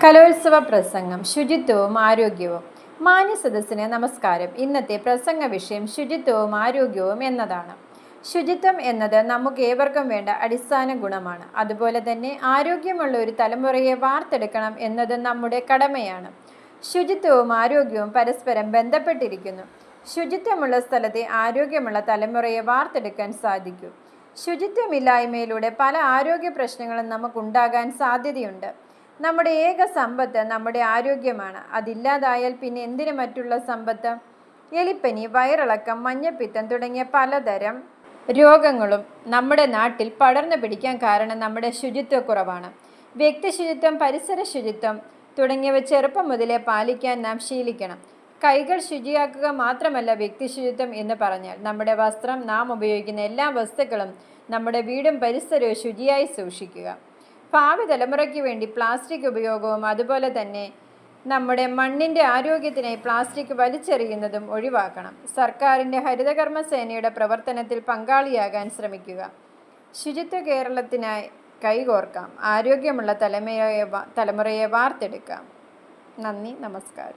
കലോത്സവ പ്രസംഗം ശുചിത്വവും ആരോഗ്യവും. മാന്യ സദസ്സിന് നമസ്കാരം. ഇന്നത്തെ പ്രസംഗ വിഷയം ശുചിത്വവും ആരോഗ്യവും എന്നതാണ്. ശുചിത്വം എന്നത് നമുക്ക് ഏവർക്കും വേണ്ട അടിസ്ഥാന ഗുണമാണ്. അതുപോലെ തന്നെ ആരോഗ്യമുള്ള ഒരു തലമുറയെ വാർത്തെടുക്കണം എന്നത് നമ്മുടെ കടമയാണ്. ശുചിത്വവും ആരോഗ്യവും പരസ്പരം ബന്ധപ്പെട്ടിരിക്കുന്നു. ശുചിത്വമുള്ള സ്ഥലത്തെ ആരോഗ്യമുള്ള തലമുറയെ വാർത്തെടുക്കാൻ സാധിക്കൂ. ശുചിത്വമില്ലായ്മയിലൂടെ പല ആരോഗ്യ പ്രശ്നങ്ങളും നമുക്കുണ്ടാകാൻ സാധ്യതയുണ്ട്. നമ്മുടെ ഏക സമ്പത്ത് നമ്മുടെ ആരോഗ്യമാണ്. അതില്ലാതായാൽ പിന്നെ എന്തിനു മറ്റുള്ള സമ്പത്ത്? എലിപ്പനി, വയറിളക്കം, മഞ്ഞപ്പിത്തം തുടങ്ങിയ പലതരം രോഗങ്ങളും നമ്മുടെ നാട്ടിൽ പടർന്നു പിടിക്കാൻ കാരണം നമ്മുടെ ശുചിത്വക്കുറവാണ്. വ്യക്തി ശുചിത്വം, പരിസര ശുചിത്വം തുടങ്ങിയവ ചെറുപ്പം മുതലേ പാലിക്കാൻ നാം ശീലിക്കണം. കൈകൾ ശുചിയാക്കുക മാത്രമല്ല വ്യക്തി ശുചിത്വം എന്ന് പറഞ്ഞാൽ നമ്മുടെ വസ്ത്രം, നാം ഉപയോഗിക്കുന്ന എല്ലാ വസ്തുക്കളും, നമ്മുടെ വീടും പരിസരവും ശുചിയായി സൂക്ഷിക്കുക. ഭാവി തലമുറയ്ക്ക് വേണ്ടി പ്ലാസ്റ്റിക് ഉപയോഗവും അതുപോലെ തന്നെ നമ്മുടെ മണ്ണിൻ്റെ ആരോഗ്യത്തിനായി പ്ലാസ്റ്റിക് വലിച്ചെറിയുന്നതും ഒഴിവാക്കണം. സർക്കാരിൻ്റെ ഹരിതകർമ്മ സേനയുടെ പ്രവർത്തനത്തിൽ പങ്കാളിയാകാൻ ശ്രമിക്കുക. ശുചിത്വ കേരളത്തിനായി കൈകോർക്കാം. ആരോഗ്യമുള്ള തലമുറയെ വാർത്തെടുക്കാം. നന്ദി, നമസ്കാരം.